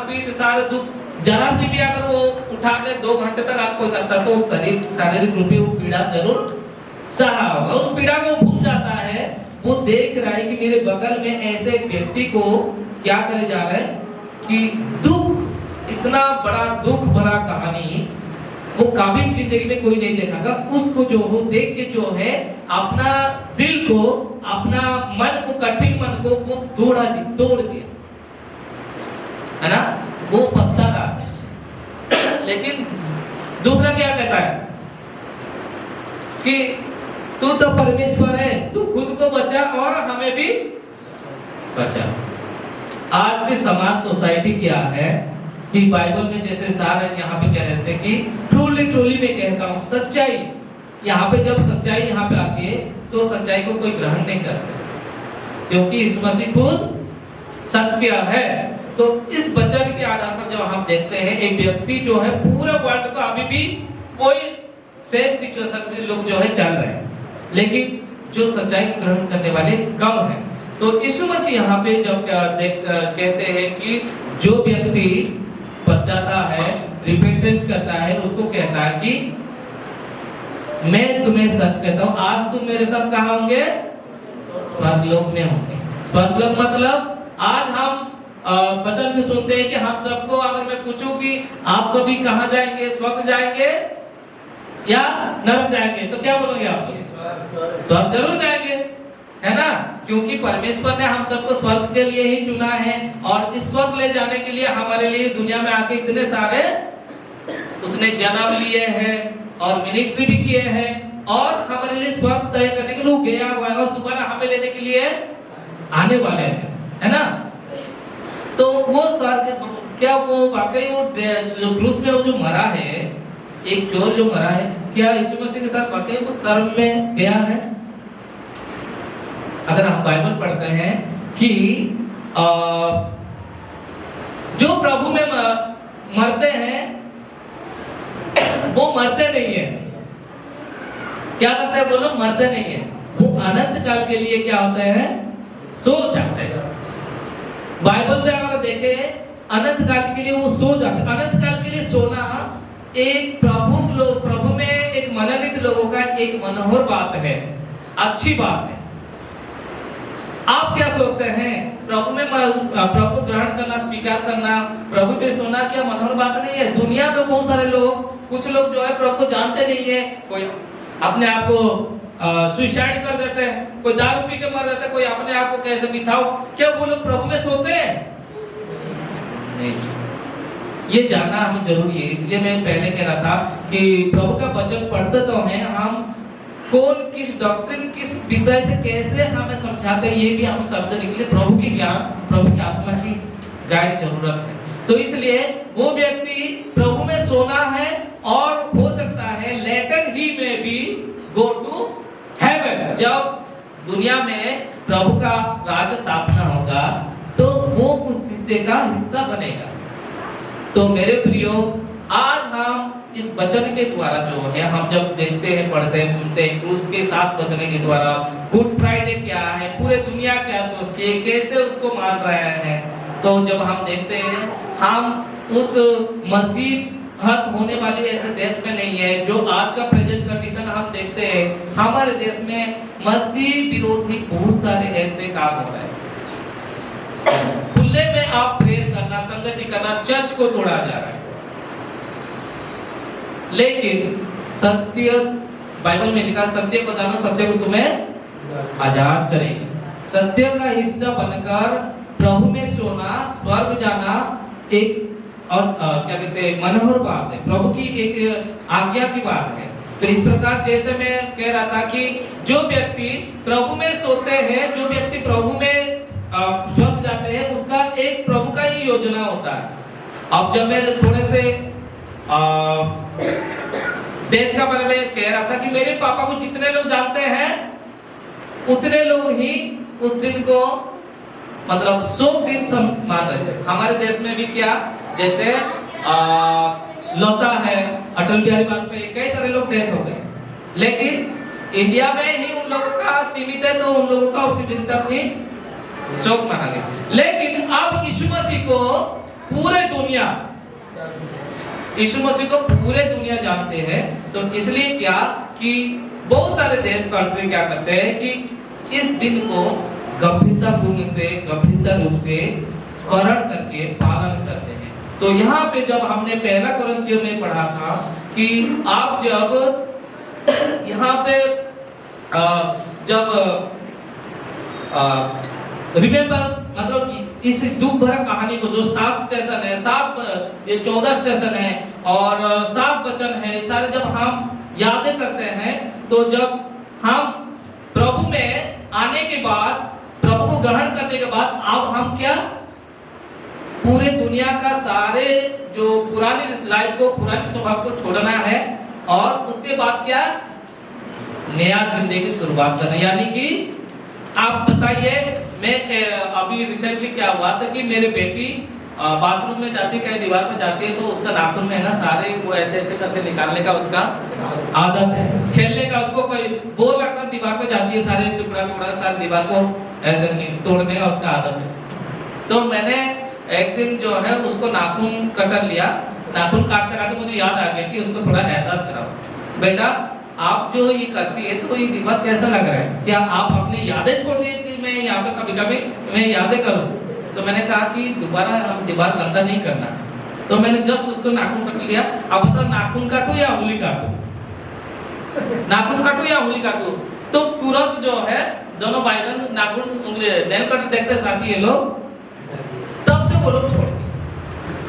पीठ सारे दुख जरा सी भी अगर वो उठा के 2 घंटे तक आपको करता तो शारीरिक रूप वो पीड़ा जरूर सहा होगा। उस पीड़ा को भूल जाता है, वो देख रहा है कि मेरे बगल में ऐसे एक व्यक्ति को क्या करे जा रहा है कि दुख, इतना बड़ा दुख भरा कहानी वो कभी जिंदगी में कोई नहीं देखा था। उसको जो हो देख के जो है अपना दिल को, अपना मन को, कठिन मन को वो तोड़ दिया, है ना, वो पछता रहा। लेकिन दूसरा क्या कहता है कि तू तो परमेश्वर है, तू खुद को बचा और हमें भी बचा। आज के समाज सोसाइटी क्या है कि बाइबल में जैसे सारे यहाँ पे कह रहे थे कि ट्रूली में कहता हूँ सच्चाई, यहाँ पे जब सच्चाई यहाँ पे आती है तो सच्चाई को कोई ग्रहण नहीं करते, क्योंकि यीशु मसीह खुद सत्य है। तो इस वचन के आधार पर जब हम देखते हैं एक व्यक्ति जो है पूरे वर्ल्ड को अभी भी कोई सेम सिचुएशन में लोग जो है चल रहे हैं, लेकिन जो सच्चाई को ग्रहण करने वाले कम हैं। तो यीशु मसीह यहाँ पे जब कहते हैं कि जो व्यक्ति पश्चाताप है, रिपेंटेंस करता है, उसको कहता है कि मैं तुम्हें सच कहता हूँ आज तुम मेरे साथ कहाँ होंगे, स्वर्गलोक में होंगे। स्वर्गलोक मतलब आज हम वचन से सुनते हैं कि हम सबको, अगर मैं पूछूं कि आप सभी कहाँ जाएंगे, स्वर्ग जाएंगे या नरक जाएंगे, तो क्या बोलोगे आप? स्वर्ग जरूर जाएंगे, है ना, क्योंकि परमेश्वर ने हम सबको स्वर्ग के लिए ही चुना है और इस स्वर्ग ले जाने के लिए हमारे लिए दुनिया में आके इतने सारे उसने जन्म लिए हैं और मिनिस्ट्री भी किए हैं और हमारे लिए स्वर्ग तय करने के लिए गया हुआ है और दोबारा हमें लेने के लिए आने वाले हैं, है ना। तो वो स्वर्ग क्या वो वाकई वो जो क्रूस में वो जो मरा है, एक चोर जो मरा है, क्या यीशु मसीह के साथ वाकई वो स्वर्ग में गया है? अगर हम बाइबल पढ़ते हैं कि जो प्रभु में मरते हैं वो मरते नहीं है, क्या करते हैं बोलो, मरते नहीं है, वो अनंत काल के लिए क्या होते हैं, सो जाते हैं। बाइबल में अगर देखें अनंत काल के लिए वो सो जाते हैं। अनंत काल के लिए सोना एक प्रभु में एक मनोनीत लोगों का एक मनोहर बात है, अच्छी बात है। आप क्या सोचते हैं, प्रभु में प्रभु ग्रहण करना, स्वीकार करना, प्रभु पे सोना क्या मनोहर बात नहीं है? दुनिया में बहुत सारे लोग, कुछ लोग जो है प्रभु को जानते नहीं है, कोई अपने आप को सुसाइड कर देते हैं, कोई दारू पी के मर जाते हैं, कोई अपने आप को कैसे बिताओ, क्या वो लोग प्रभु में सोते हैं? नहीं। ये जानना हमें जरूरी है। इसलिए मैं पहले कह रहा था कि प्रभु का वचन पढ़ते तो हैं, हम कौन किस डॉक्ट्रिन किस विषय से कैसे हमें समझाते हैं ये भी हम समझने के लिए प्रभु की ज्ञान, प्रभु की आत्मा की गाइड जरूरत है। तो इसलिए वो व्यक्ति प्रभु में सोना है और हो सकता है लेटर ही में भी गो टू हेवन। जब दुनिया में प्रभु का राज स्थापना होगा तो वो उस हिस्से का हिस्सा बनेगा। तो मेरे प्रियो, आज हम इस वचन के द्वारा जो है हम जब देखते हैं, पढ़ते हैं, सुनते हैं, क्रूस के साथ वचन के द्वारा गुड फ्राइडे क्या है, पूरे दुनिया क्या सोचती है, कैसे उसको मान रहे हैं, तो जब हम देखते हैं हम उस मसीहत होने वाले ऐसे देश में नहीं है जो आज का प्रेजेंट कंडीशन हम देखते हैं। हमारे देश में मसीह विरोधी बहुत सारे ऐसे काम हो रहे हैं। खुले में आप प्रेयर करना, संगति करना, चर्च को तोड़ा जा रहा है, लेकिन सत्य, बाइबल में लिखा सत्य को जानो, सत्य को तुम्हें आजाद करेगी। सत्य का हिस्सा बनकर प्रभु में सोना, स्वर्ग जाना एक और क्या कहते हैं मनोहर बात है, प्रभु की एक आज्ञा की बात है। तो इस प्रकार जैसे मैं कह रहा था कि जो व्यक्ति प्रभु में सोते हैं, जो व्यक्ति प्रभु में स्वर्ग जाते हैं, उसका एक प्रभु का ही योजना होता है। अब जब मैं थोड़े से डेथ का बारे में कह रहा था कि मेरे पापा को जितने लोग जानते हैं उतने लोग ही उस दिन को मतलब 100 दिन मान रहे थे। हमारे देश में भी क्या, जैसे लोता है, अटल बिहारी वाजपेयी, कई सारे लोग डेथ हो गए, लेकिन इंडिया में ही उन लोगों का सीमित है, तो उन लोगों का उसी दिन तक ही शोक माना गया। लेकिन अब यीशु मसीह को पूरे दुनिया, यीशु मसीह को पूरे दुनिया जानते हैं। तो इसलिए क्या कि बहुत सारे देश कंट्री क्या करते हैं कि इस दिन को गंभीरतापूर्ण से गंभीरता रूप से स्मरण करके पालन करते हैं। तो यहाँ पे जब हमने पहला कुरिन्थियों में पढ़ा था कि आप जब यहाँ पे जब रिमेम्बर मतलब इस दुख भरा कहानी को जो 7 स्टेशन है, 14 स्टेशन है और 7 वचन है, सारे जब हम यादें करते हैं, तो जब हम प्रभु में आने के बाद, प्रभु को ग्रहण करने के बाद, अब हम क्या पूरे दुनिया का सारे जो पुरानी लाइफ को, पुरानी स्वभाव को छोड़ना है और उसके बाद क्या नया जिंदगी की शुरुआत करना। यानी कि आप बताइए, मैं अभी रिसेंटली क्या हुआ था कि मेरे बेटी बाथरूम में जाती है, कहीं दीवार पे जाती है, तो उसका नाखून में है ना सारे वो ऐसे ऐसे करके निकालने का उसका आदत है, खेलने का उसको कोई बोल लगता दीवार पे जाती है, सारे टुकड़ा टुकड़ा सारे दीवार को ऐसे तोड़ने का उसका आदत है। तो मैंने एक दिन जो है उसको नाखून कटर लिया, नाखून काटते काटते मुझे याद आ गया कि उसको थोड़ा एहसास कराओ, बेटा आप जो ये करती है तो ये दिमाग कैसा लग रहा है, क्या आप अपनी यादें छोड़ रही है कि मैं यहाँ पे कभी कभी मैं यादें करूँ? तो मैंने कहा कि दोबारा हम दीवार गंदा नहीं करना। तो मैंने जस्ट उसको नाखून काट लिया। अब बताओ नाखून काटूं या उंगली काटूं? नाखून काटूं या उंगली काटूं? तो तुरंत जो है दोनों भाई बहन नाखून उंगली नेल कटर देखते साथी ये लोग, तब से वो लोग छोड़ दिए।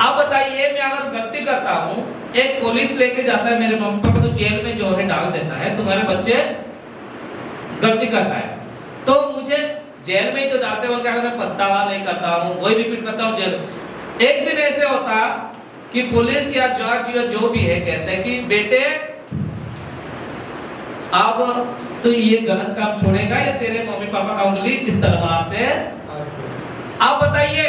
अब बताइए मैं अगर गलती करता हूँ, एक पुलिस लेके जाता है मेरे मम्मी पापा को जेल में जो है डाल देता है, तुम्हारे बच्चे गलती करता है, तो मुझे जेल में ही तो डालते वक्त अगर मैं पछतावा नहीं करता हूँ, वही रिपीट करता हूँ जेल। एक दिन ऐसे होता कि पुलिस या जज या जो भी है कहते हैं कि बेटे अब तो ये गलत काम छोड़ेगा या तेरे मम्मी पापा का उंगली इस तलवार से। आप बताइए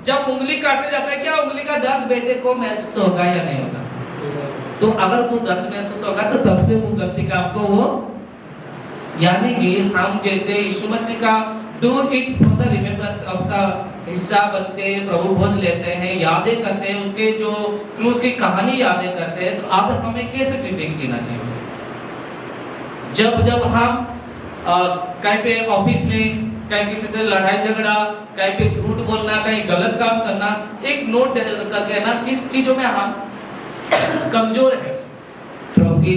जब उंगली काटे जाता है क्या उंगली का दर्द बेटे को महसूस होगा या नहीं होगा? तो अगर वो दर्द महसूस होगा तो तब से वो गलती का आपको वो, यानी कि हम जैसे यीशु मसीह का do it for the remembrance of का हिस्सा बनते हैं, प्रभु बोध लेते हैं, यादें करते हैं, उसके जो क्रूस की कहानी यादें करते हैं। तो अब हमें कैसे जिंदगी जीना चाहिए? जब हम कहीं पे ऑफिस में कहीं किसी से लड़ाई झगड़ा, कहीं पे झूठ बोलना, कहीं गलत काम करना, एक नोट करके ना किस चीजों में हम कमजोर है, प्रभु की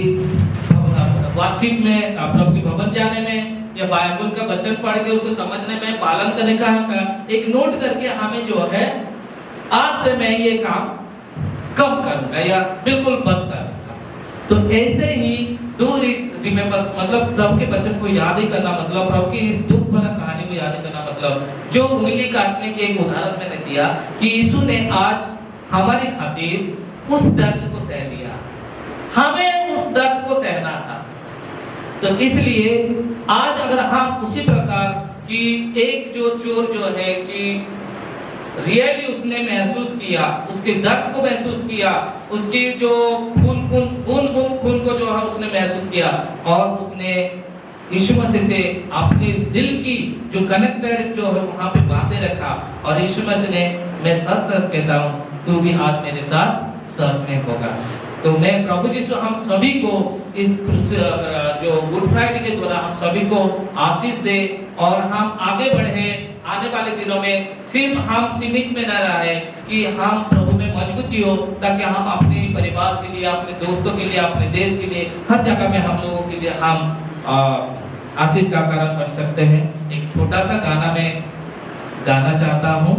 वासिब में, प्रभु की भवन जाने में, या बाइबल का वचन पढ़ के उसको समझने में, पालन करने का एक नोट करके हमें जो है आज से मैं ये काम कम करूंगा या बिल्कुल बंद करूंगा। तो ऐसे ही डू इट रिमेम्बर्स मतलब प्रभु के वचन को याद ही करना, मतलब प्रभु की इस दुख भरा कहानी को याद करना, मतलब जो उंगली काटने की एक उदाहरण मैंने दिया कि यीशु ने आज हमारे खातिर उस दर्द को सह लिया, हमें उस दर्द को सहना था। तो इसलिए आज अगर हम उसी प्रकार की एक जो चोर जो है कि रियली उसने महसूस किया, उसके दर्द को महसूस किया, उसकी जो बूंद बूंद खून को जो है उसने महसूस किया और उसने यीशु मसीह से अपने दिल की जो कनेक्टेड जो है वहां पे बातें रखा और यीशु मसीह ने, मैं सच सच कहता हूँ तू भी आज मेरे साथ साथ में होगा। तो मैं प्रभु यीशु हम सभी को इस जो गुड फ्राइडे के द्वारा हम सभी को आशीष दे और हम आगे बढ़े आने वाले दिनों में। सिर्फ हम सीमित में न रहे कि हम प्रभु में मजबूती हो, ताकि हम अपने परिवार के लिए, अपने दोस्तों के लिए, अपने देश के लिए, हर जगह में हम लोगों के लिए हम आशीष का कारण बन सकते हैं। एक छोटा सा गाना मैं गाना चाहता हूँ।